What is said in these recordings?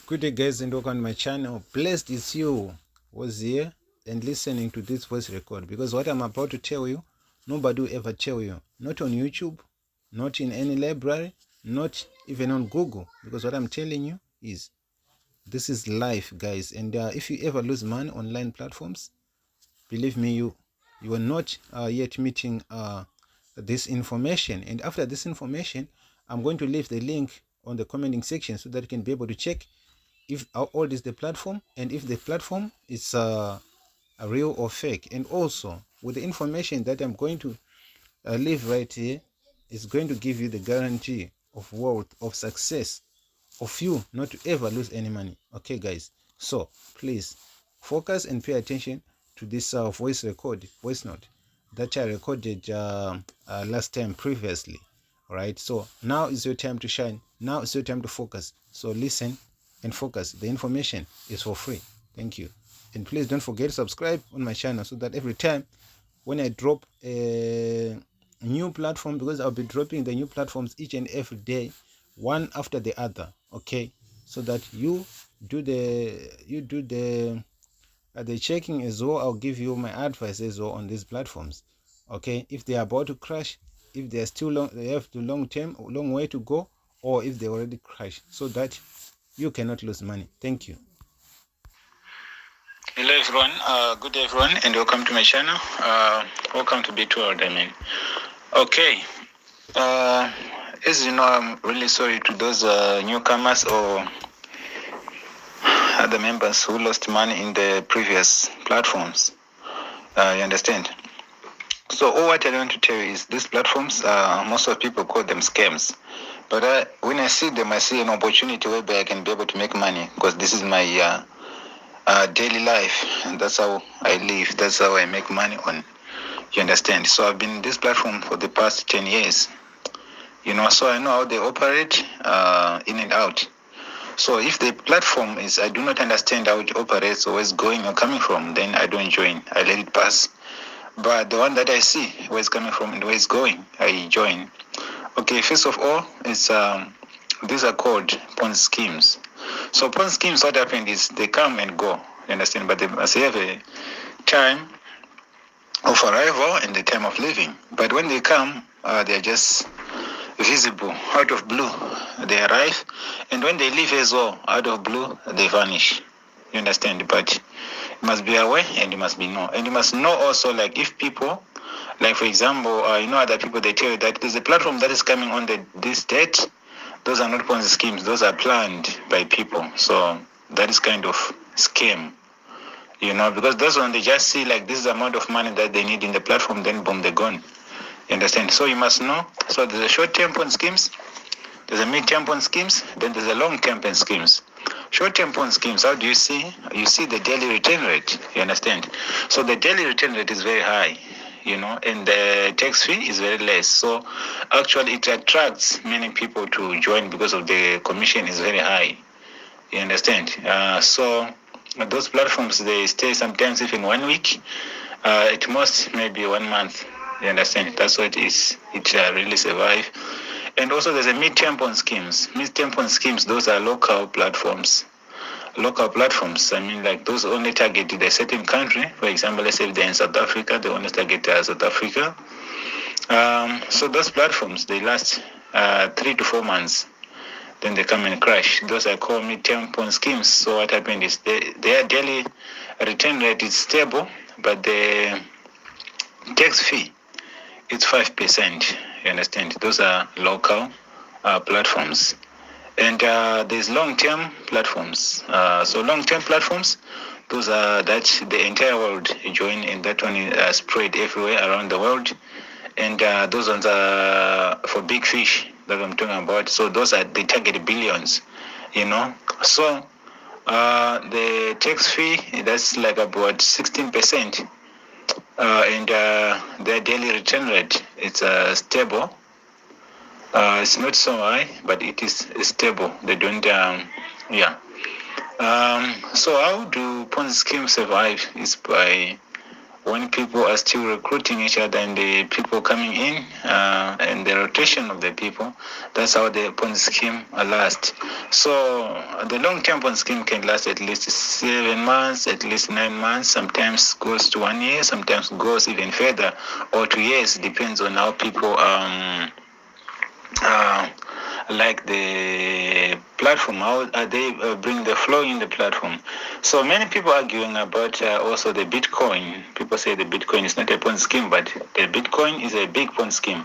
Good day, guys, and welcome to my channel. Blessed is you was here and listening to this voice record, because what I'm about to tell you, nobody will ever tell you. Not on YouTube, not in any library, not even on Google, because what I'm telling you is this is life, guys. And if you ever lose money on online platforms, believe me, you are not yet meeting this information. And after this information, I'm going to leave the link on the commenting section so that you can be able to check if how old is the platform and if the platform is a real or fake. And also, with the information that I'm going to leave right here, is going to give you the guarantee of wealth, of success, of you not to ever lose any money. Okay, guys, so please focus and pay attention to this voice note that I recorded last time previously. All right, so now is your time to shine. Now is your time to focus. So listen and focus. The information is for free. Thank you. And please don't forget to subscribe on my channel so that every time when I drop a new platform, because I'll be dropping the new platforms each and every day, one after the other. Okay, so that you do the checking as well. I'll give you my advice as well on these platforms. Okay, if they are about to crash, if they are still long, they have the long way to go, or if they already crashed, so that you cannot lose money. Thank you. Hello everyone, good day everyone, and welcome to my channel. Welcome to B2 World, Okay, as you know, I'm really sorry to those newcomers or other members who lost money in the previous platforms. You understand? So all what I want to tell you is these platforms, most of people call them scams. But when I see them, I see an opportunity whereby I can be able to make money, because this is my daily life, and that's how I live. That's how I make money on. You understand? So I've been in this platform for the past 10 years. So I know how they operate in and out. So if the platform is, I do not understand how it operates or where it's going or coming from, then I don't join. I let it pass. But the one that I see where it's coming from and where it's going, I join. Okay, first of all, it's these are called pawn schemes. So pawn schemes, what happened is they come and go. You understand? But they must have a time of arrival and the time of leaving. But when they come, they are just visible out of blue. They arrive, and when they leave as well, out of blue, they vanish. You understand? But you must be aware, and you must be know, and you must know also, like if people, like for example, other people, they tell you that there's a platform that is coming on this date. Those are not Ponzi schemes; those are planned by people. So that is kind of scam. Because those one, they just see like this is the amount of money that they need in the platform, then boom, they're gone. You understand? So you must know. So there's a short-term pawn schemes, there's a mid-term pawn schemes, then there's a long-term pawn schemes. Short-term pawn schemes, how do you see? You see the daily return rate. You understand? So the daily return rate is very high, and the tax fee is very less. So actually it attracts many people to join because of the commission is very high. You understand? So those platforms, they stay sometimes even 1 week, at most maybe 1 month. You understand? That's what it is. It really survive. And also there's a mid-term pawn schemes. Mid-term pawn schemes, those are local platforms. Local platforms, I mean, like those only targeted a certain country. For example, let's say if they're in South Africa, they only target South Africa. So those platforms, they last 3 to 4 months. Then they come and crash. Those are called mid-term pawn schemes. So what happened is their daily return rate is stable, but the tax fee, it's 5%. You understand? Those are local platforms. And there's long-term platforms. So long-term platforms, those are that the entire world join, and that one is spread everywhere around the world. And those ones are for big fish that I'm talking about. So those are, they target billions, So the tax fee, that's like about 16%. And their daily return rate, it's stable. It's not so high, but it is stable. They don't, So how do Ponzi schemes survive? Is by when people are still recruiting each other and the people coming in and the rotation of the people, that's how the Ponzi scheme lasts. So the long-term Ponzi scheme can last at least 7 months, at least 9 months, sometimes goes to 1 year, sometimes goes even further, or 2 years, depends on how people like the platform, how they bring the flow in the platform. So many people arguing about also the Bitcoin. People say the Bitcoin is not a Ponzi scheme, but the Bitcoin is a big Ponzi scheme.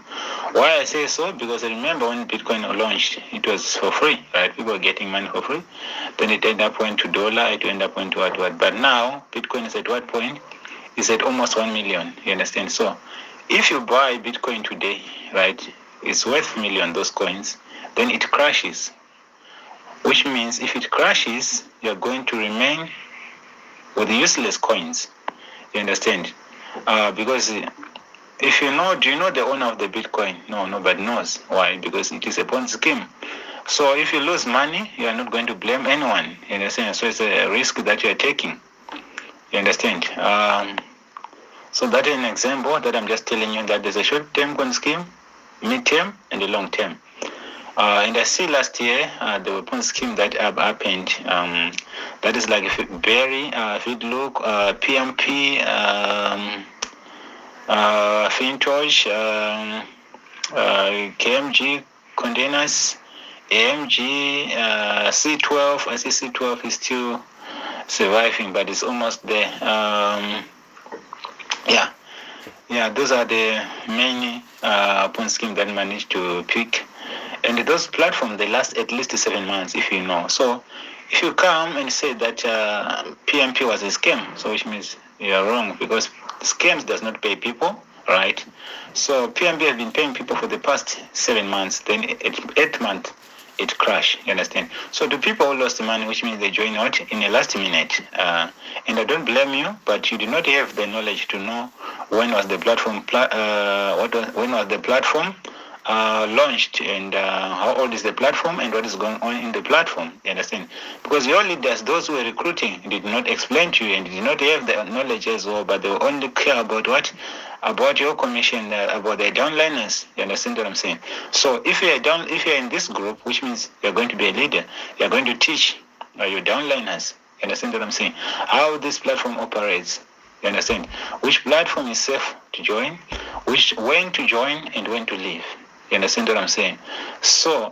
Why I say so? Because I remember when Bitcoin launched, it was for free, right? People were getting money for free. Then it ended up going to dollar, it ended up going to what. But now Bitcoin is at what point? It's at almost 1 million. You understand? So if you buy Bitcoin today, right, it's worth a million, those coins, then it crashes. Which means if it crashes, you're going to remain with useless coins. You understand? Because if you know, do you know the owner of the Bitcoin? No, nobody knows. Why? Because it is a Ponzi scheme. So if you lose money, you are not going to blame anyone. You understand? So it's a risk that you are taking. You understand? So that is an example that I'm just telling you that there's a short-term Ponzi scheme, mid-term, and a long-term. And I see last year the weapon scheme that happened. That is like Berry, if you look, PMP, Fintosh, KMG containers, AMG, C12. I see C12 is still surviving, but it's almost there. Yeah, those are the main pawn scheme that managed to pick. And those platforms, they last at least 7 months, if you know. So if you come and say that PMP was a scam, so which means you are wrong, because scams does not pay people, right? So PMP has been paying people for the past 7 months. Then at 8th month, it crashed. You understand? So the people who lost money, which means they joined out in the last minute. And I don't blame you, but you do not have the knowledge to know when was the platform when was the platform launched, and how old is the platform, and what is going on in the platform. You understand? Because your leaders, those who were recruiting, did not explain to you and did not have the knowledge as well, but they only care about what? About your commission, about the downliners. You understand what I'm saying? So if you're in this group, which means you're going to be a leader, you're going to teach your downliners. You understand what I'm saying? How this platform operates. You understand? Which platform is safe to join, when to join and when to leave. You understand what I'm saying? So,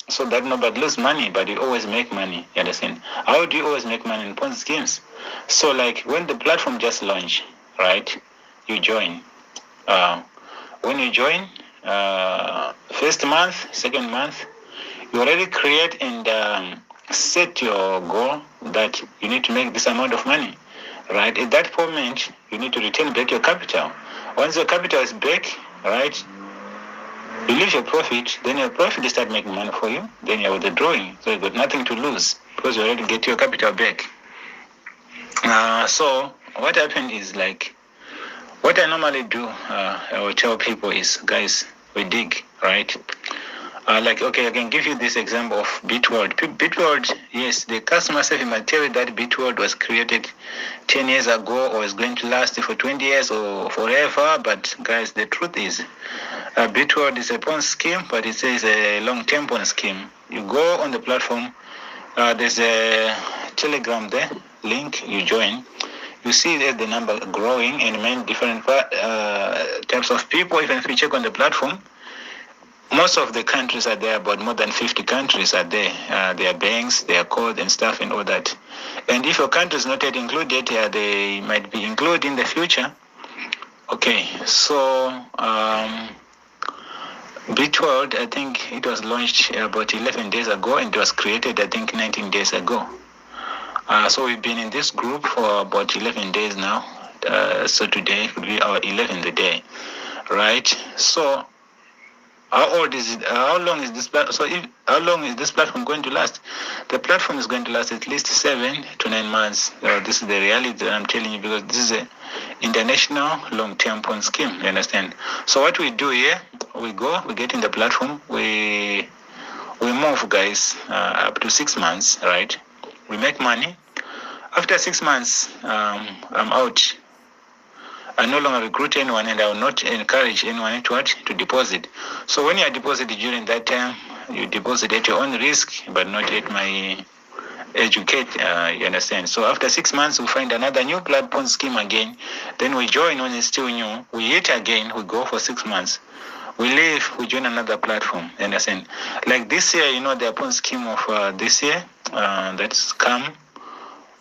so that nobody lose money, but you always make money. You understand? How do you always make money in Ponzi schemes? So, like when the platform just launched, right? You join. When you join, first month, second month, you already create and set your goal that you need to make this amount of money, right? At that moment, you need to return back your capital. Once your capital is back, right, you leave your profit, then your profit will start making money for you, then you're withdrawing. So you've got nothing to lose because you already get your capital back. So what happened is, like, what I normally do, I will tell people is, guys, we dig, right? Like, okay, I can give you this example of Bitworld. Bitworld, yes, the customer service might tell you that Bitworld was created 10 years ago or is going to last for 20 years or forever. But guys, the truth is, Bitworld is a Ponzi scheme, but it says a long-term Ponzi scheme. You go on the platform, there's a Telegram there, link, you join. You see that the number growing and many different types of people. Even if you check on the platform, most of the countries are there, but more than 50 countries are there. Their banks, their code and stuff and all that. And if your country is not yet included, they might be included in the future. Okay, so Bitworld, I think it was launched about 11 days ago, and it was created, I think, 19 days ago. So we've been in this group for about 11 days now. So today will be our 11th day, right? So how old is it? How long is this platform? So how long is this platform going to last? The platform is going to last at least 7 to 9 months. This is the reality that I'm telling you, because this is an international long-term Ponzi scheme. You understand? So what we do here, we get in the platform, we move, guys, up to 6 months, right? We make money. After 6 months, I'm out. I no longer recruit anyone, and I will not encourage anyone to deposit. So when you are depositing during that time, you deposit at your own risk, but not at my educate. You understand? So after 6 months, we find another new platform scheme again. Then we join when it's still new. We hit again. We go for 6 months. We leave. We join another platform. You understand? Like this year, the upon scheme of this year that's come.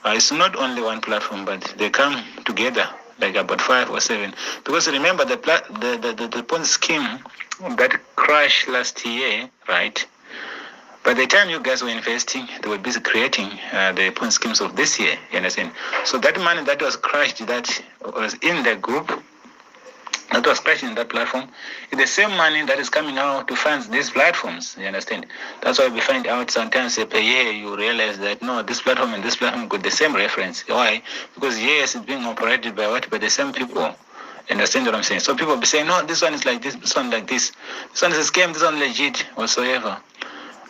It's not only one platform, but they come together like about 5 or 7. Because remember the pawn scheme that crashed last year, right? By the time you guys were investing, they were busy creating the pawn schemes of this year. You understand? So that money that was crashed, that was in the group, that was crashed in that platform, is the same money that is coming out to fund these platforms. You understand? That's why we find out sometimes per year you realize that no, this platform and this platform got the same reference. Why? Because yes, it's being operated by what? By the same people. You understand what I'm saying? So people be saying, no, this one is like this one like this. This one is a scam, this one legit, whatsoever.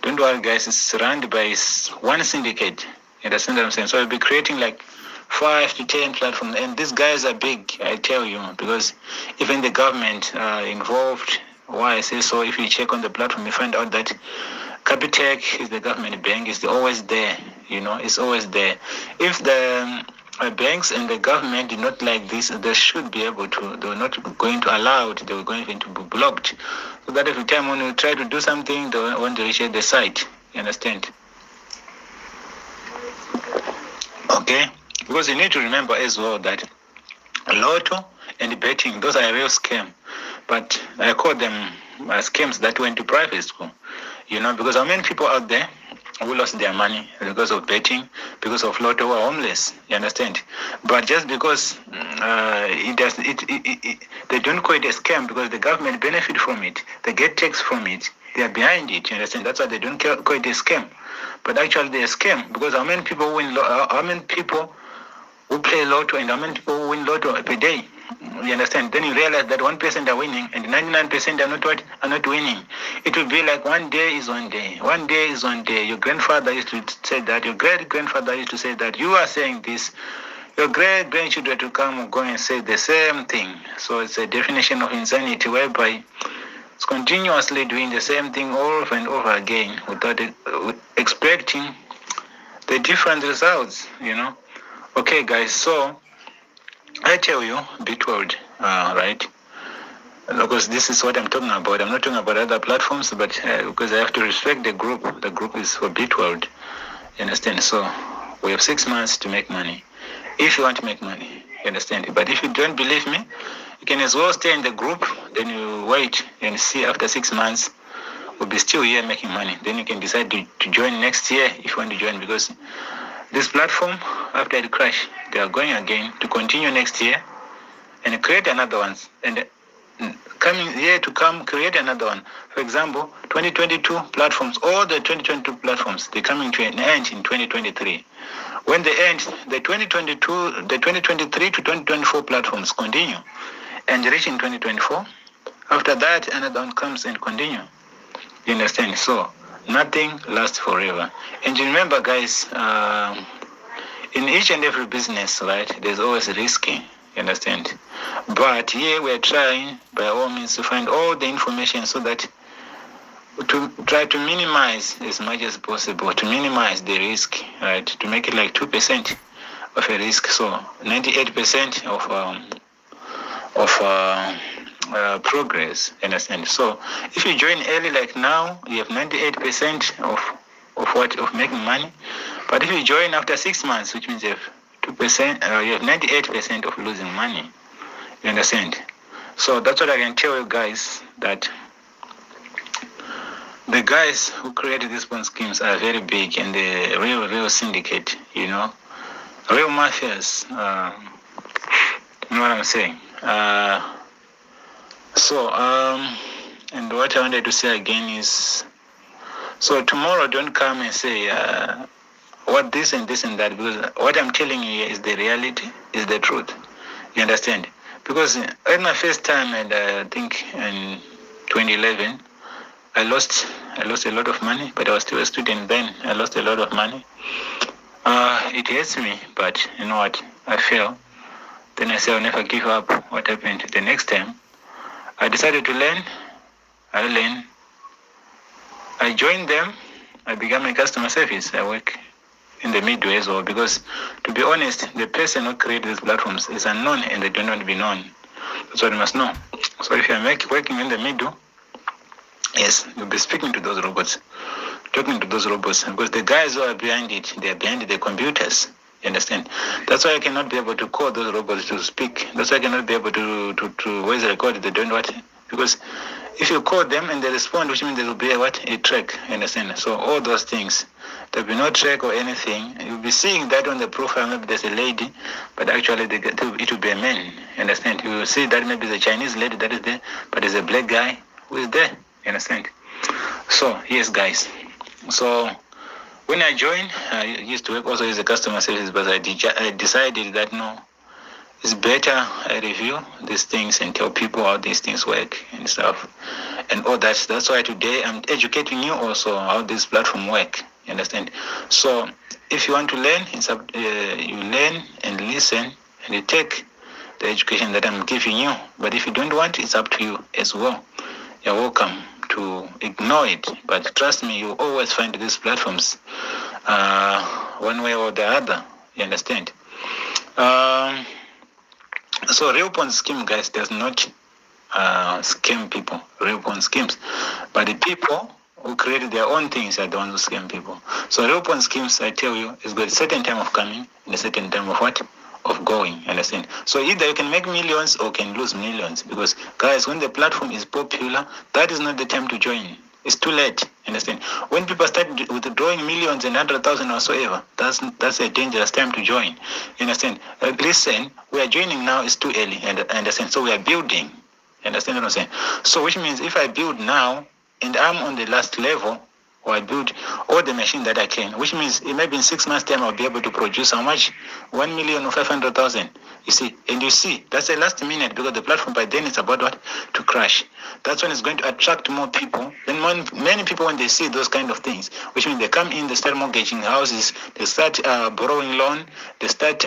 Don't worry, guys. It's run by one syndicate. You understand what I'm saying? So we'll be creating like 5 to 10 platforms, and these guys are big. I tell you, because even the government involved. Why I say so? If you check on the platform, you find out that Capitec is the government bank. It's always there. It's always there. If the banks and the government did not like this, they should be able to. They were not going to allow it. They were going to be blocked. So that every time when you try to do something, they want to reach the site. You understand? Okay? Because you need to remember as well that lotto and betting, those are a real scam. But I call them scams that went to private school. Because how many people out there who lost their money because of betting, because of lotto, who are homeless? You understand? But just because they don't call it a scam because the government benefit from it, they get tax from it, they are behind it. You understand? That's why they don't call it a scam. But actually, they're a scam because how many people win? How many people who play lotto and how many people who win lotto per day? You understand? Then you realize that 1% are winning and 99% are not winning. It will be like one day is one day. One day is one day. Your grandfather used to say that. Your great-grandfather used to say that. You are saying this. Your great-grandchildren to come and go and say the same thing. So it's a definition of insanity whereby it's continuously doing the same thing over and over again without expecting the different results, Okay, guys, so I tell you, Bitworld, right? Because this is what I'm talking about. I'm not talking about other platforms, but because I have to respect the group. The group is for Bitworld. You understand? So we have 6 months to make money. If you want to make money, you understand? But if you don't believe me, you can as well stay in the group. Then you wait and see after 6 months, we'll be still here making money. Then you can decide to join next year if you want to join, because this platform, after it crash, they are going again to continue next year and create another one. And coming year to come, create another one. For example, 2022 platforms, all the 2022 platforms, they're coming to an end in 2023. When they end, the 2023 to 2024 platforms continue and reach in 2024. After that, another one comes and continue. You understand? So nothing lasts forever. And you remember, guys, in each and every business, right, there's always risky. You understand? But here we're trying, by all means, to find all the information so that to try to minimize as much as possible, to minimize the risk, right, to make it like 2% of a risk. So 98% of progress. Understand? So if you join early, like now, you have 98% of making money. But if you join after 6 months, which means you have 2%, you have 98% of losing money. You understand? So that's what I can tell you guys, that the guys who created these bond schemes are very big and the real syndicate, real mafias. You know what I'm saying? And what I wanted to say again is, so tomorrow don't come and say what this and this and that, because what I'm telling you here is the reality, is the truth. You understand? Because at my first time, and I think in 2011, I lost a lot of money, but I was still a student then. I lost a lot of money. It hurts me, but you know what? I feel Then I said I'll never give up. What happened? The next time, I decided to learn. I learned. I joined them. I began my customer service. I work in the midway as well because, to be honest, the person who created these platforms is unknown and they don't want to be known. That's what you must know. So if you're working in the middle, yes, you'll be speaking to those robots, talking to those robots, because the guys who are behind it, they are behind the computers. You understand? That's why I cannot be able to call those robots to speak. That's why I cannot be able to voice record. They don't what? Because if you call them and they respond, which means there will be a track. You understand? So all those things, there'll be no track or anything. You'll be seeing that on the profile. Maybe there's a lady, but actually it will be a man. You understand? You will see that maybe the Chinese lady that is there, but there's a black guy who is there. You understand? So yes, guys. So when I joined, I used to work also as a customer service, but I decided that no, it's better I review these things and tell people how these things work and stuff and all that. That's why today I'm educating you also how this platform work. You understand? So if you want to learn, you learn and listen and you take the education that I'm giving you. But if you don't want, it's up to you as well. You're welcome to ignore it, but trust me, you always find these platforms one way or the other. You understand? So real pawn scheme, guys, does not scam people. Real pawn schemes, but the people who created their own things are the ones who scam people. So real pawn schemes, I tell you, is got a certain time of coming and a certain time of what? Of going. Understand? So either you can make millions or can lose millions, because guys, when the platform is popular, that is not the time to join. It's too late. Understand? When people start withdrawing millions and 100,000 or so ever, that's a dangerous time to join. You understand? Listen, we are joining now. It's too early. And understand? So we are building. You understand what I'm saying? So which means if I build now and I'm on the last level, or I build all the machine that I can, which means maybe in 6 months' time I'll be able to produce how much? 1,000,000 or 500,000. You see, and you see, that's the last minute, because the platform by then is about what? To crash. That's when it's going to attract more people. Then many people, when they see those kind of things, which means they come in, they start mortgaging houses, they start borrowing loan, they start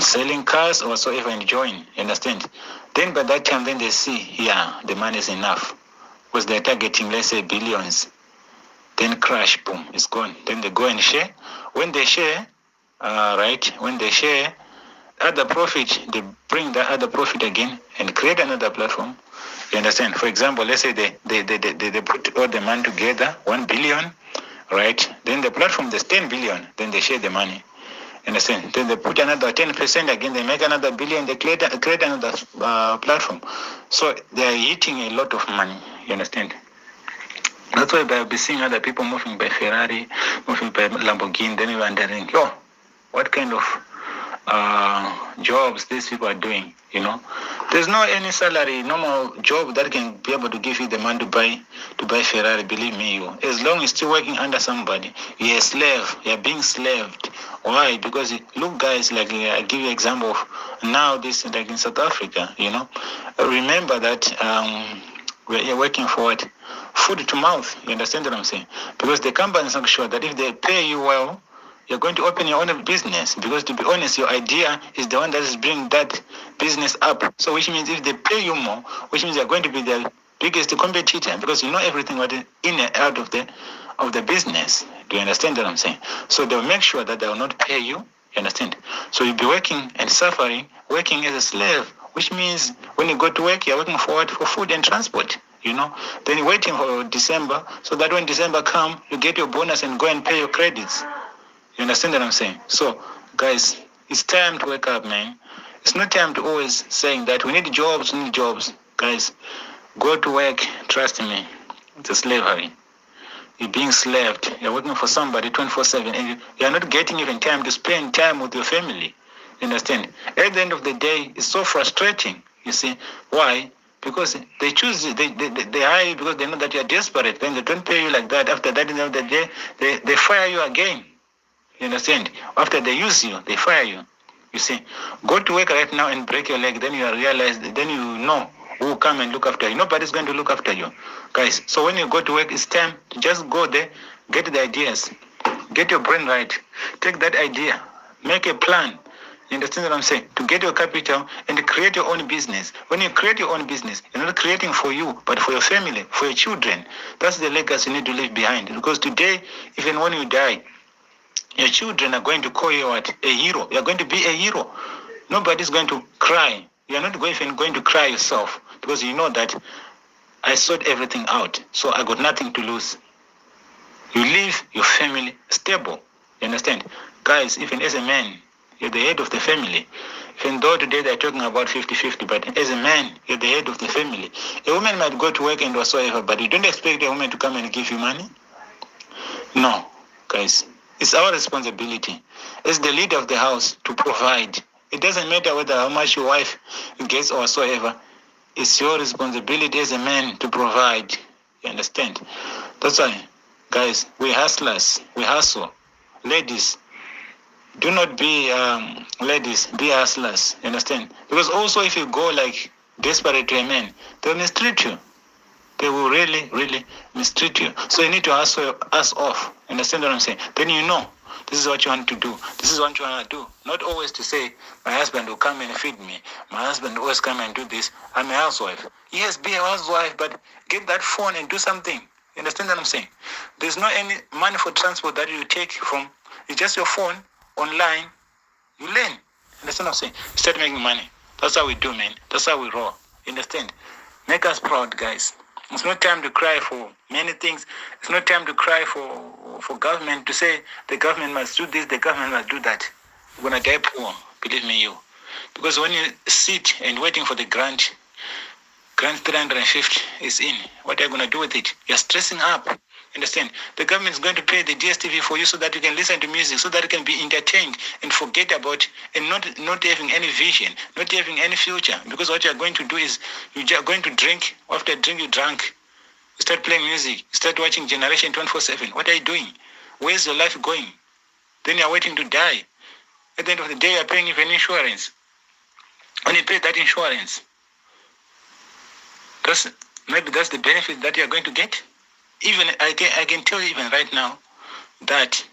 selling cars or whatsoever and join. You understand? Then by that time, then they see, yeah, the money is enough. Because they're targeting, let's say, billions. Then crash, boom, it's gone. Then they go and share. When they share, when they share other profit, they bring that other profit again and create another platform. You understand? For example, let's say they put all the money together, 1 billion, right? Then the platform, there's 10 billion. Then they share the money. Understand? Then they put another 10% again, they make another billion, they create another platform. So they are eating a lot of money. You understand? That's why I'll be seeing other people moving by Ferrari, moving by Lamborghini, then you're wondering, what kind of jobs these people are doing, you know? There's no any salary, normal job that can be able to give you the money to buy Ferrari, believe me, you. As long as you're still working under somebody, you're a slave, you're being slaved. Why? Because look, guys, like I give you an example of now this, like in South Africa, you know. Remember that we're working for what? Food to mouth. You understand what I'm saying? Because the companies are sure that if they pay you well, you're going to open your own business. Because to be honest, your idea is the one that is bringing that business up. So which means if they pay you more, which means you're going to be the biggest competitor, because you know everything what is in and out of the business. Do you understand what I'm saying? So they'll make sure that they will not pay you. You understand? So you'll be working and suffering, working as a slave, which means when you go to work, you're working for what? For food and transport. You know, then you're waiting for December, so that when December comes, you get your bonus and go and pay your credits. You understand what I'm saying? So, guys, it's time to wake up, man. It's not time to always saying that we need jobs, Guys, go to work. Trust me, it's a slavery. You're being slaved. You're working for somebody 24/7, and you're not getting even time to spend time with your family. You understand? At the end of the day, it's so frustrating. You see why? Because they choose, they hire you because they know that you're desperate. Then they don't pay you like that. After that, at the end of the day, they fire you again. You understand? After they use you, they fire you. You see, go to work right now and break your leg. Then you realize, then you know who will come and look after you. Nobody's going to look after you, guys. So when you go to work, it's time to just go there, get the ideas, get your brain right, take that idea, Make a plan. You understand what I'm saying? To get your capital and create your own business. When you create your own business, you're not creating for you, but for your family, for your children. That's the legacy you need to leave behind. Because today, even when you die, your children are going to call you what? A hero. You're going to be a hero. Nobody's going to cry. You're not even going to cry yourself because you know that I sorted everything out. So I got nothing to lose. You leave your family stable. You understand? Guys, even as a man, you're the head of the family. Even though today they're talking about 50-50, but as a man, you're the head of the family. A woman might go to work and whatsoever, but you don't expect a woman to come and give you money? No, guys. It's our responsibility as the leader of the house to provide. It doesn't matter whether how much your wife gets or whatsoever. It's your responsibility as a man to provide. You understand? That's why, guys, we hustlers. We hustle. Ladies, do not be ladies, be hustlers. You understand? Because also if you go like desperate to a man, they'll mistreat you. They will really, really mistreat you. So you need to hustle your ass off. Understand what I'm saying? Then you know this is what you want to do. This is what you want to do. Not always to say, my husband will come and feed me. My husband will always come and do this. I'm a housewife. Yes, be a housewife, but get that phone and do something. You understand what I'm saying? There's no any money for transport that you take from. It's just your phone, online. You learn. Understand what I'm saying? Start making money. That's how we do, man. That's how we roll. You understand? Make us proud, guys. It's not time to cry for many things. It's not time to cry for government to say the government must do this, the government must do that. We're going to die poor, believe me, you. Because when you sit and waiting for the grant 350 is in, what are you going to do with it? You're stressing up. Understand? The government is going to pay the DSTV for you so that you can listen to music, so that you can be entertained and forget about and not having any vision, not having any future. Because what you're going to do is you're going to drink. After drink, you drunk. You start playing music. You start watching Generation 24/7. What are you doing? Where's your life going? Then you're waiting to die. At the end of the day, you're paying even insurance. When you pay that insurance, maybe that's the benefit that you're going to get. Even I can tell you even right now that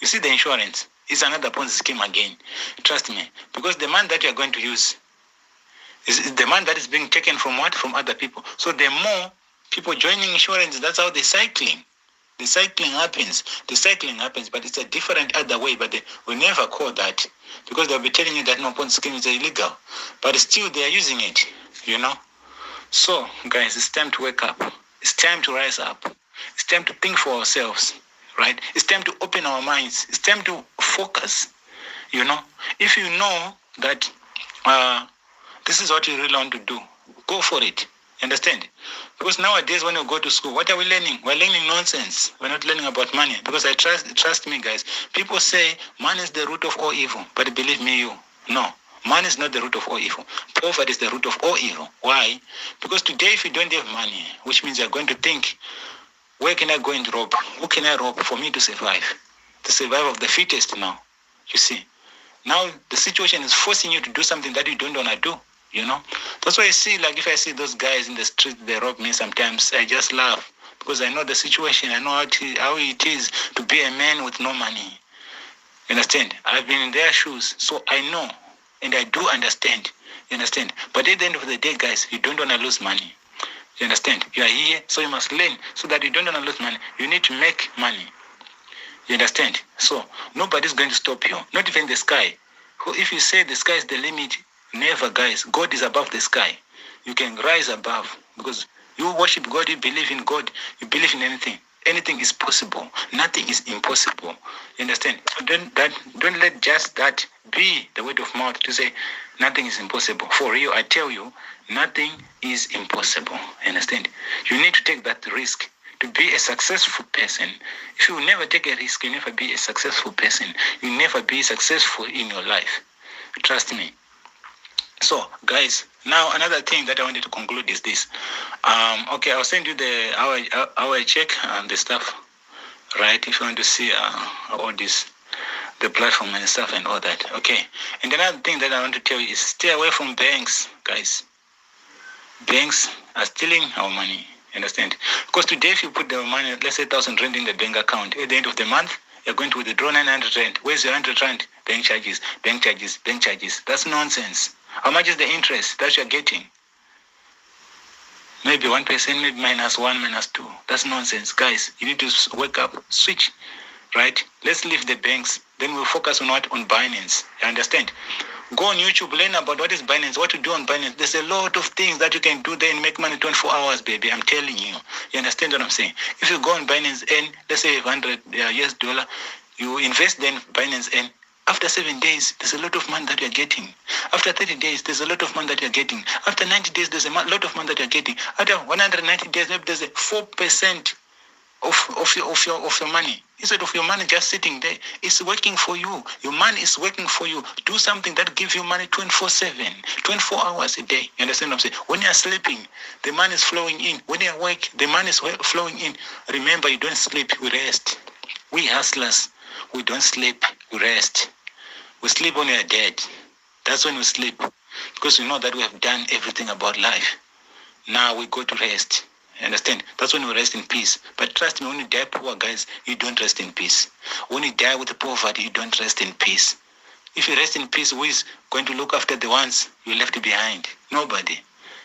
you see the insurance is another Ponzi scheme again. Trust me, because the money that you're going to use is the money that is being taken from what? From other people. So the more people joining insurance, that's how the cycling happens. The cycling happens, but it's a different other way. But they will never call that because they'll be telling you that no, Ponzi scheme is illegal. But still they are using it, you know. So guys, it's time to wake up. It's time to rise up. It's time to think for ourselves, right? It's time to open our minds. It's time to focus, you know. If you know that this is what you really want to do, go for it. Understand? Because nowadays when you go to school, what are we learning? We're learning nonsense. We're not learning about money. Because trust me, guys, people say money is the root of all evil. But believe me, no. Money is not the root of all evil. Poverty is the root of all evil. Why? Because today, if you don't have money, which means you're going to think, where can I go and rob? Who can I rob for me to survive? The survival of the fittest now. You see. Now, the situation is forcing you to do something that you don't want to do, you know. That's why I see, like, if I see those guys in the street, they rob me sometimes, I just laugh. Because I know the situation. I know how it is to be a man with no money. You understand? I've been in their shoes, so I know. And I do understand. You understand? But at the end of the day, guys, you don't want to lose money. You understand? You are here, so you must learn so that you don't want to lose money. You need to make money. You understand? So nobody's going to stop you. Not even the sky. If you say the sky is the limit, never, guys. God is above the sky. You can rise above because you worship God, you believe in God, you believe in anything. Anything is possible. Nothing is impossible. You understand? So don't let just that be the word of mouth to say nothing is impossible. For real, I tell you, nothing is impossible. You understand? You need to take that risk to be a successful person. If you never take a risk, you never be a successful person. You never be successful in your life. Trust me. So, guys, now another thing that I wanted to conclude is this. Okay, I'll send you how I check the stuff, right? If you want to see all this, the platform and stuff and all that. Okay. And another thing that I want to tell you is stay away from banks, guys. Banks are stealing our money. Understand? Because today, if you put the money, let's say 1,000 rand in the bank account, at the end of the month, You're going to withdraw 900 rand. Where's your 100 rand? Bank charges, bank charges, bank charges. That's nonsense. How much is the interest that you're getting? Maybe 1%, maybe -1, -2. That's nonsense. Guys, you need to wake up, switch, right? Let's leave the banks. Then we'll focus on what? On Binance. You understand? Go on YouTube, learn about what is Binance, what to do on Binance. There's a lot of things that you can do there and make money 24 hours, baby. I'm telling you. You understand what I'm saying? If you go on Binance and let's say $100 US, you invest then Binance and after 7 days, there's a lot of money that you're getting. After 30 days, there's a lot of money that you're getting. After 90 days, there's a lot of money that you're getting. After 190 days, maybe there's a 4% of your money. Instead of your money just sitting there, it's working for you. Your money is working for you. Do something that gives you money 24/7, 24 hours a day. You understand what I'm saying? When you're sleeping, the money is flowing in. When you're awake, the money is flowing in. Remember, you don't sleep, we rest. We hustlers, we don't sleep, we rest. We sleep when we are dead. That's when we sleep. Because we know that we have done everything about life. Now we go to rest. You understand? That's when we rest in peace. But trust me, when you die poor, guys, you don't rest in peace. When you die with poverty, you don't rest in peace. If you rest in peace, who is going to look after the ones you left behind? Nobody.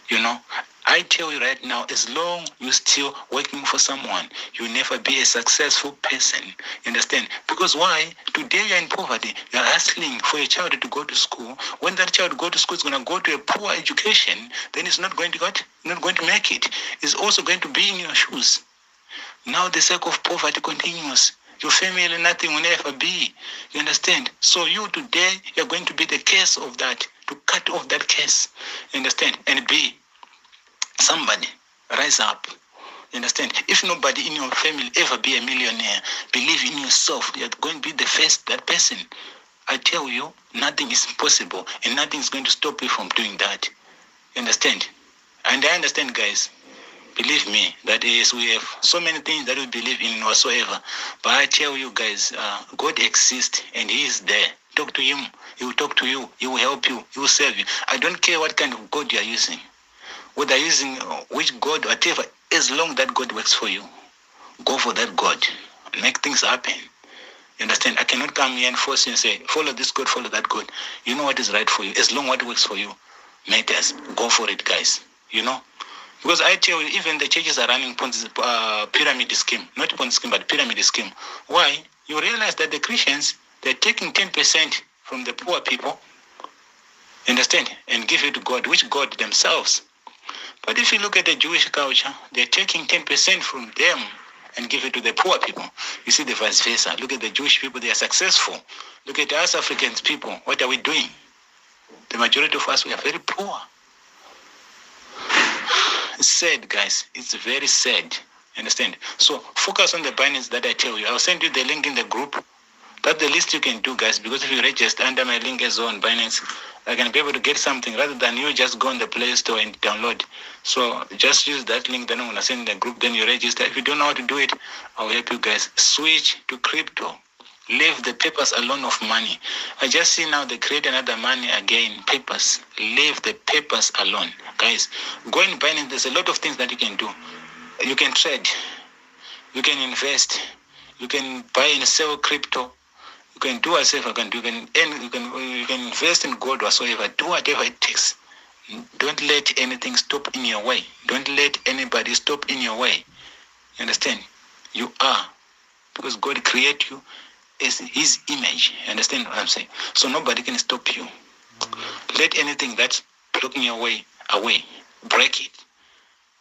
You know? I tell you right now, as long you're still working for someone, you'll never be a successful person. You understand? Because why? Today you're in poverty. You're hustling for your child to go to school. When that child go to school, is going to go to a poor education, then it's not going to make it. It's also going to be in your shoes. Now the cycle of poverty continues. Your family, nothing will ever be. You understand? So you today, you're going to be the case of that, to cut off that case. You understand? And be somebody. Rise up. You understand? If nobody in your family ever be a millionaire, believe in yourself. You're going to be the first, that person. I tell you, nothing is possible and nothing is going to stop you from doing that. You understand? And I understand, guys. Believe me, that is, we have so many things that we believe in whatsoever. But I tell you guys, God exists and He is there. Talk to Him. He will talk to you. He will help you. He will serve you. I don't care what kind of God you are using. Whether you're using which God, whatever, as long that God works for you, go for that God. Make things happen. You understand? I cannot come here and force you and say, follow this God, follow that God. You know what is right for you. As long what works for you matters. Go for it, guys. You know? Because I tell you, even the churches are running pyramid scheme. Not Ponzi scheme, but pyramid scheme. Why? You realize that the Christians, they're taking 10% from the poor people, understand, and give it to God, which God themselves. But if you look at the Jewish culture, they're taking 10% from them and give it to the poor people. You see the vice versa. Look at the Jewish people, they are successful. Look at us Africans people, what are we doing? The majority of us, we are very poor. It's sad, guys. It's very sad. Understand? So focus on the Binance that I tell you. I'll send you the link in the group. That's the least you can do, guys, because if you register under my link as well on Binance, I can be able to get something rather than you just go on the Play Store and download. So just use that link, then I'm going to send in the group, then you register. If you don't know how to do it, I'll help you guys. Switch to crypto. Leave the papers alone of money. I just see now they create another money again, papers. Leave the papers alone. Guys, go in Binance. There's a lot of things that you can do. You can trade. You can invest. You can buy and sell crypto. You can do whatever you can do. You can invest in gold whatsoever. Do whatever it takes. Don't let anything stop in your way. Don't let anybody stop in your way. You understand? You are. Because God created you as His image. You understand what I'm saying? So nobody can stop you. Let anything that's blocking your way away. Break it.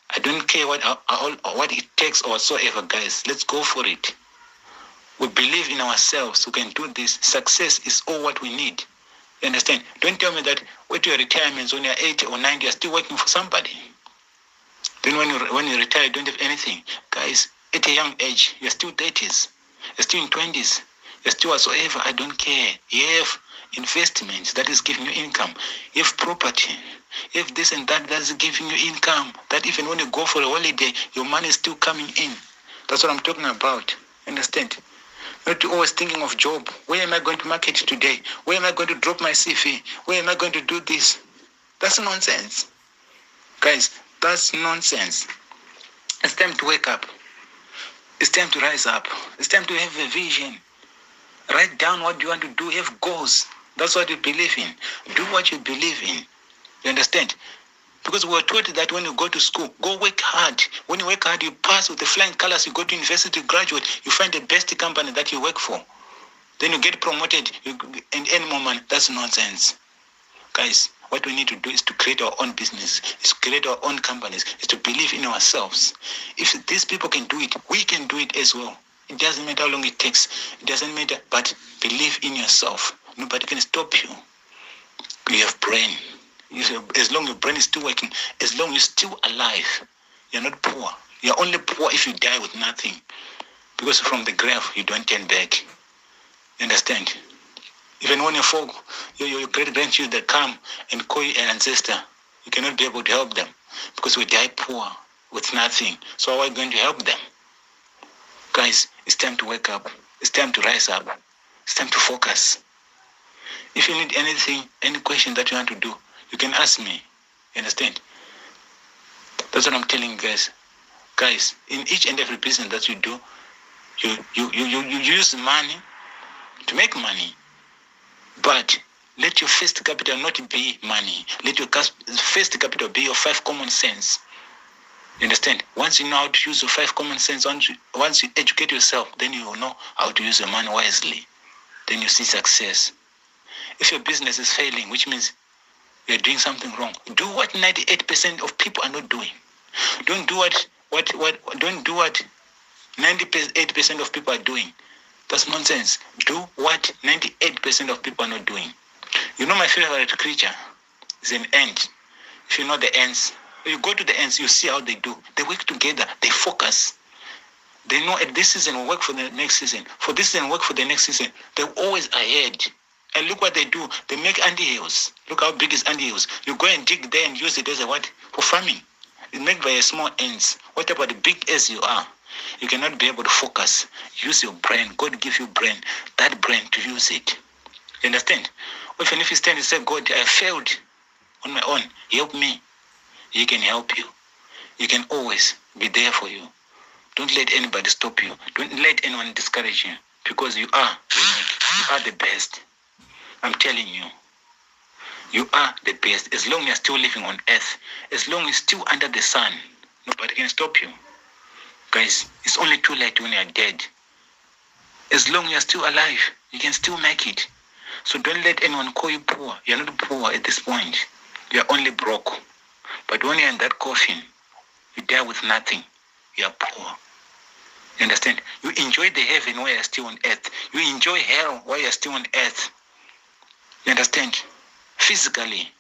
I don't care what it takes or whatsoever, guys. Let's go for it. We believe in ourselves. We can do this. Success is all what we need. You understand? Don't tell me that with your retirements when you're 80 or 90, you're still working for somebody. Then when you retire, you don't have anything. Guys, at a young age, you're still 30s. You're still in 20s. You're still whatsoever. I don't care. You have investments that is giving you income. You have property. You have this and that is giving you income. That even when you go for a holiday, your money is still coming in. That's what I'm talking about. Understand? Not always thinking of job. Where am I going to market today? Where am I going to drop my CV? Where am I going to do this? That's nonsense. Guys, that's nonsense. It's time to wake up. It's time to rise up. It's time to have a vision. Write down what you want to do. Have goals. That's what you believe in. Do what you believe in. You understand? Because we were taught that when you go to school, go work hard. When you work hard, you pass with the flying colors. You go to university, graduate. You find the best company that you work for. Then you get promoted and earn more money. That's nonsense. Guys, what we need to do is to create our own business, is to create our own companies, is to believe in ourselves. If these people can do it, we can do it as well. It doesn't matter how long it takes. It doesn't matter, but believe in yourself. Nobody can stop you. You have brain. As long as your brain is still working, as long as you're still alive, you're not poor. You're only poor if you die with nothing. Because from the grave, you don't turn back. You understand? Even when your great-grandchildren come and call you an ancestor, you cannot be able to help them because we die poor with nothing. So how are we going to help them? Guys, it's time to wake up. It's time to rise up. It's time to focus. If you need anything, any question that you want to do, you can ask me. You understand? That's what I'm telling you guys. Guys, in each and every business that you do, you use money to make money. But let your first capital not be money. Let your first capital be your 5 common sense. You understand? Once you know how to use your 5 common sense, once you educate yourself, then you will know how to use your money wisely. Then you see success. If your business is failing, which means you're doing something wrong, do what 98% of people are not doing. Don't do what 98% of people are doing. That's nonsense. Do what 98% of people are not doing. You know my favorite creature is an ant. If you know the ants, you go to the ants, you see how they do. They work together. They focus. They know at this season will work for the next season. For this season work for the next season. They're always ahead. And look what they do. They make antihills. Look how big is antihills. You go and dig there and use it as a what? For farming. It's made by a small ants. What about the big as you are? You cannot be able to focus. Use your brain. God give you brain. That brain to use it. You understand? Even if you stand and say, God, I failed on my own. Help me. He can help you. He can always be there for you. Don't let anybody stop you. Don't let anyone discourage you. Because you are unique. You are the best. I'm telling you. You are the best. As long as you're still living on earth. As long as you're still under the sun. Nobody can stop you. Guys, it's only too late when you're dead. As long as you're still alive, you can still make it. So don't let anyone call you poor. You're not poor at this point. You're only broke. But when you're in that coffin, you die with nothing. You're poor. You understand? You enjoy the heaven while you're still on earth. You enjoy hell while you're still on earth. You understand? Physically.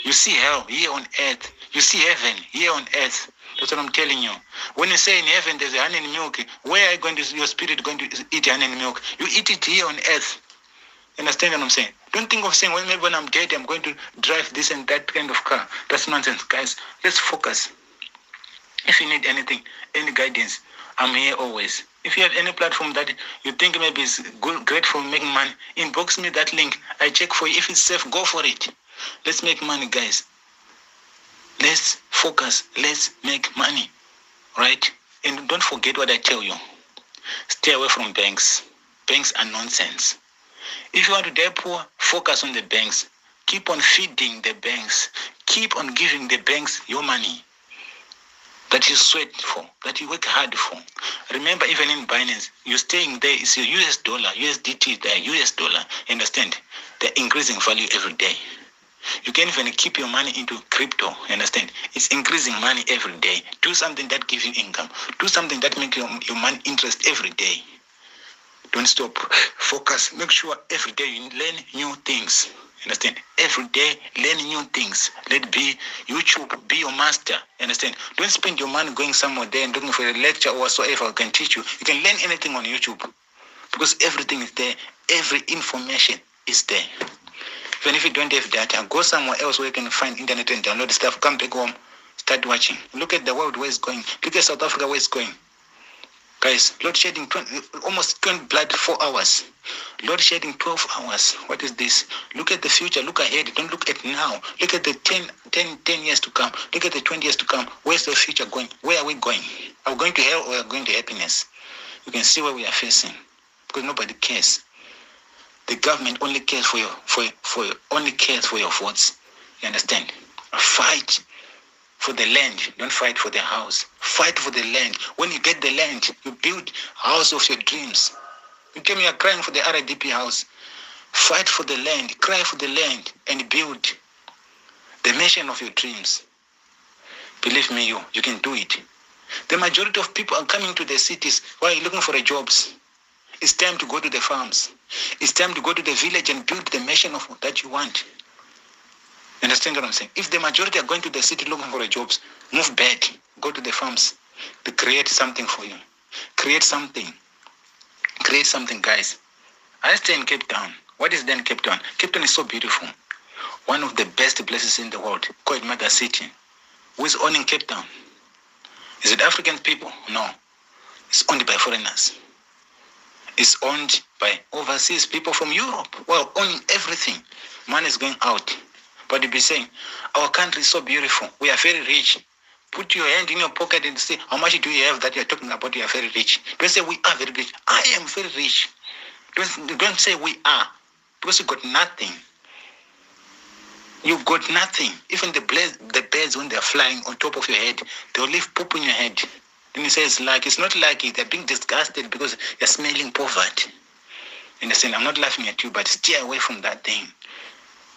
You see hell here on earth. You see heaven here on earth. That's what I'm telling you. When you say in heaven there's honey and milk, where are you going to, your spirit going to eat honey and milk? You eat it here on earth. You understand what I'm saying? Don't think of saying, well, maybe when I'm dead, I'm going to drive this and that kind of car. That's nonsense, guys. Let's focus. If you need anything, any guidance, I'm here always. If you have any platform that you think maybe is good, great for making money, inbox me that link. I check for you. If it's safe, go for it. Let's make money, guys. Let's focus. Let's make money. Right? And don't forget what I tell you. Stay away from banks. Banks are nonsense. If you want to die poor, focus on the banks. Keep on feeding the banks. Keep on giving the banks your money that you sweat for, that you work hard for. Remember, even in Binance, you're staying there, it's your US dollar, USDT there, US dollar. Understand? They're increasing value every day. You can even keep your money into crypto. Understand? It's increasing money every day. Do something that gives you income. Do something that makes your money interest every day. Don't stop. Focus. Make sure every day you learn new things. Understand? Every day, learn new things. Let be YouTube, be your master. Understand? Don't spend your money going somewhere there and looking for a lecture or whatsoever who can teach you. You can learn anything on YouTube because everything is there. Every information is there. Even if you don't have data, go somewhere else where you can find internet and download stuff. Come back home, start watching. Look at the world where it's going. Look at South Africa where it's going. Guys, load shedding almost 20 blood 4 hours. Load shedding 12 hours. What is this? Look at the future. Look ahead. Don't look at now. Look at the 10 years to come. Look at the 20 years to come. Where's the future going? Where are we going? Are we going to hell or are we going to happiness? You can see where we are facing because nobody cares. The government only cares for your votes. You understand? Fight for the land. Don't fight for the house. Fight for the land. When you get the land, you build house of your dreams. You came here crying for the RDP house. Fight for the land. Cry for the land and build the nation of your dreams. Believe me, you can do it. The majority of people are coming to the cities while looking for jobs. It's time to go to the farms. It's time to go to the village and build the nation of that you want. You understand what I'm saying? If the majority are going to the city looking for jobs, move back. Go to the farms to create something for you. Create something. Create something, guys. I stay in Cape Town. What is then Cape Town? Cape Town is so beautiful. One of the best places in the world. Called Mother City. Who is owning Cape Town? Is it African people? No. It's owned by foreigners. It's owned by overseas people from Europe. Well, owning everything. Money is going out. But you'll be saying, our country is so beautiful. We are very rich. Put your hand in your pocket and say, how much do you have that you're talking about you are very rich? Don't say we are very rich. I am very rich. Don't say we are. Because you got nothing. You got nothing. Even the birds, when they're flying on top of your head, they'll leave poop in your head. And he says, it's not like it. They're being disgusted because you're smelling poverty. You understand? I'm not laughing at you, but stay away from that thing.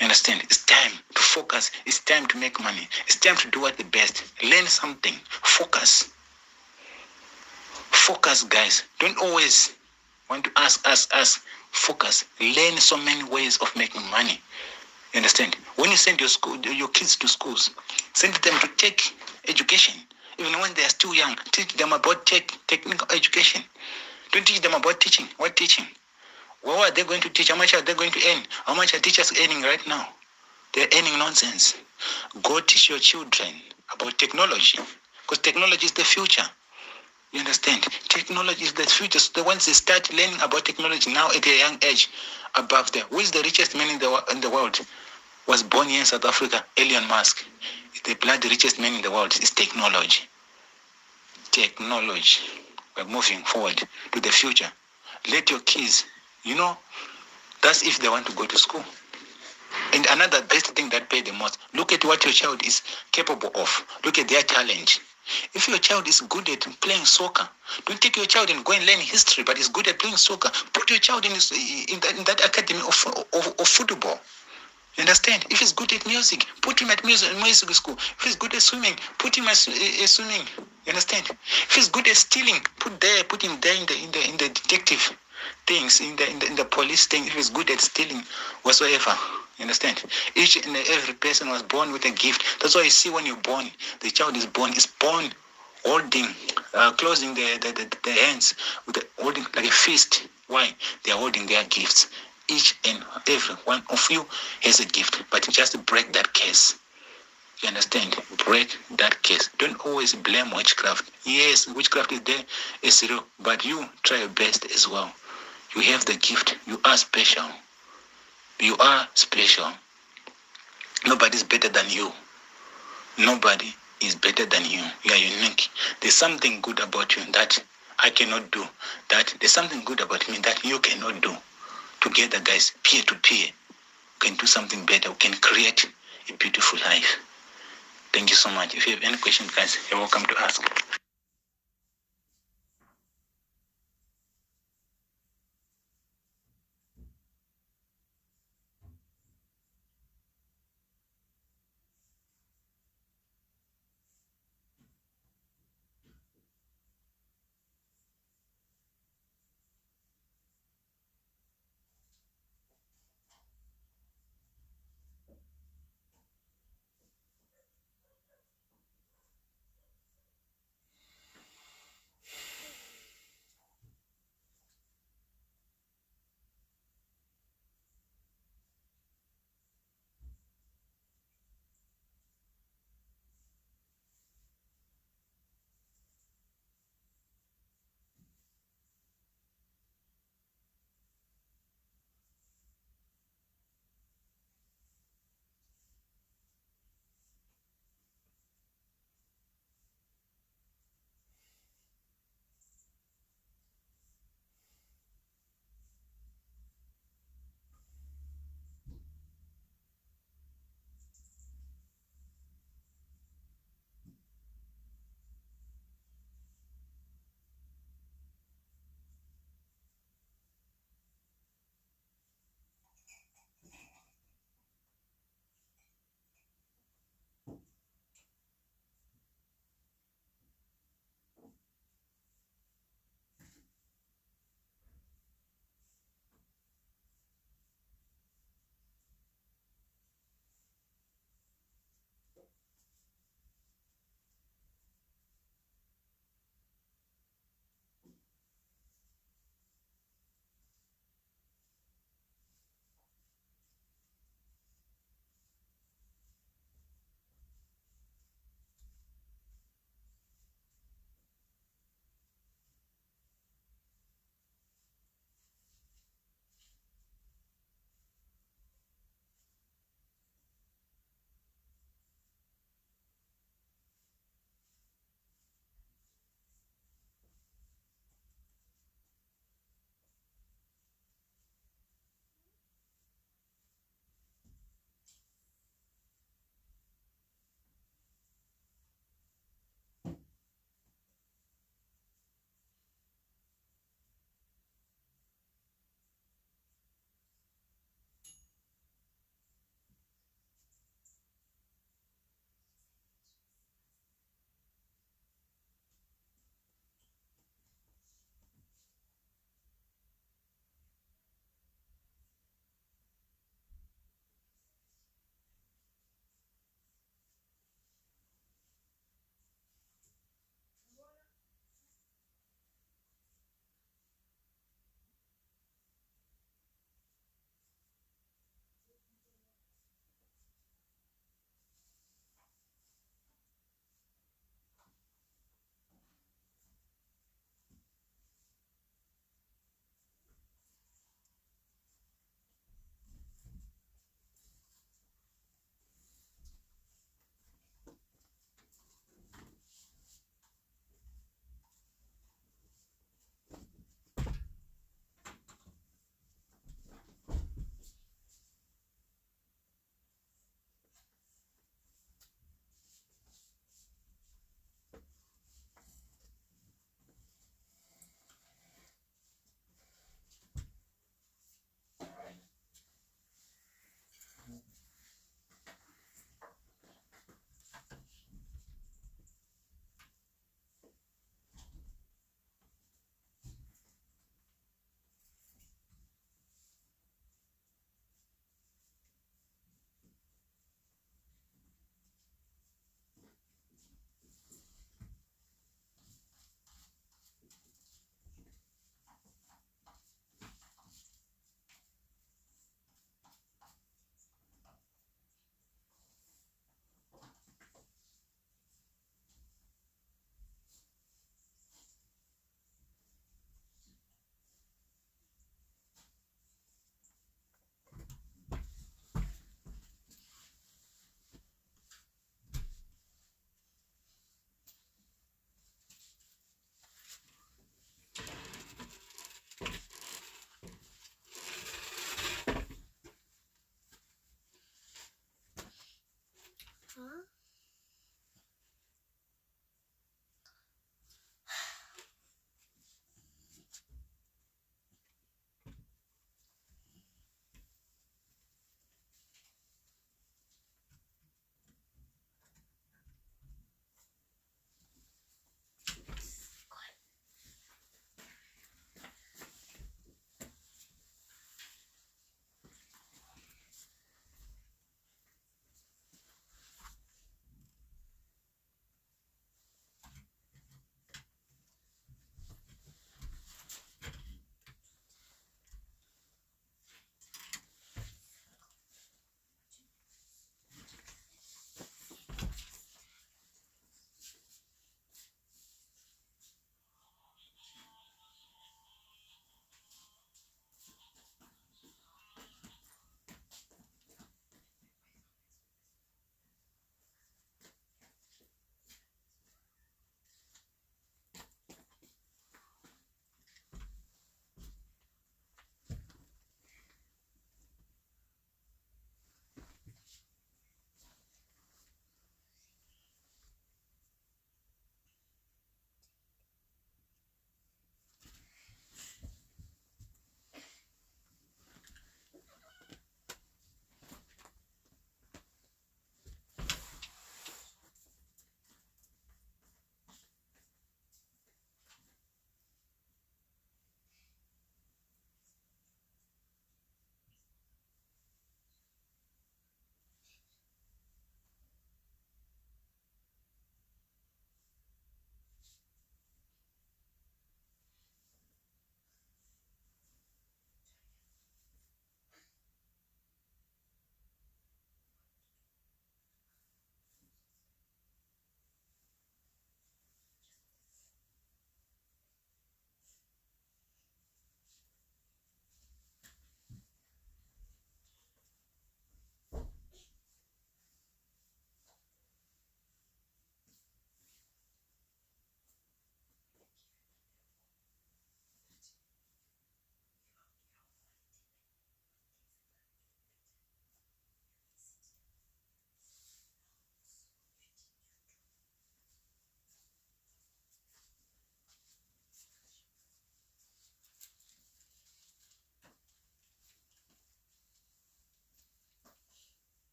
You understand? It's time to focus. It's time to make money. It's time to do what the best. Learn something. Focus. Focus, guys. Don't always want to ask. Focus. Learn so many ways of making money. You understand? When you send your kids to schools, send them to take education. Even when they are still young, teach them about technical education. Don't teach them about teaching. What teaching? What are they going to teach? How much are they going to earn? How much are teachers earning right now? They're earning nonsense. Go teach your children about technology. Because technology is the future. You understand? Technology is the future. So once they start learning about technology now at a young age, above them, who is the richest man in the world? Was born here in South Africa, Elon Musk. The bloody richest man in the world is technology. Technology. We're moving forward to the future. Let your kids, that's if they want to go to school. And another best thing that pays the most, look at what your child is capable of. Look at their talent. If your child is good at playing soccer, don't take your child and go and learn history, but is good at playing soccer. Put your child in that academy of football. You understand? If he's good at music, put him at music school. If he's good at swimming, put him at swimming. You understand? If he's good at stealing, put him there in the detective things, in the police thing. If he's good at stealing, whatsoever. You understand? Each and every person was born with a gift. That's why you see when you're born, the child is born holding, closing the hands, holding like a fist. Why? They are holding their gifts. Each and every one of you has a gift, but just break that case. You understand? Break that case. Don't always blame witchcraft. Yes, witchcraft is there, it's real, but you try your best as well. You have the gift. You are special. You are special. Nobody's better than you. Nobody is better than you. You are unique. There's something good about you that I cannot do. That there's something good about me that you cannot do. Together, guys, peer to peer, we can do something better. We can create a beautiful life. Thank you so much. If you have any questions, guys, you're welcome to ask.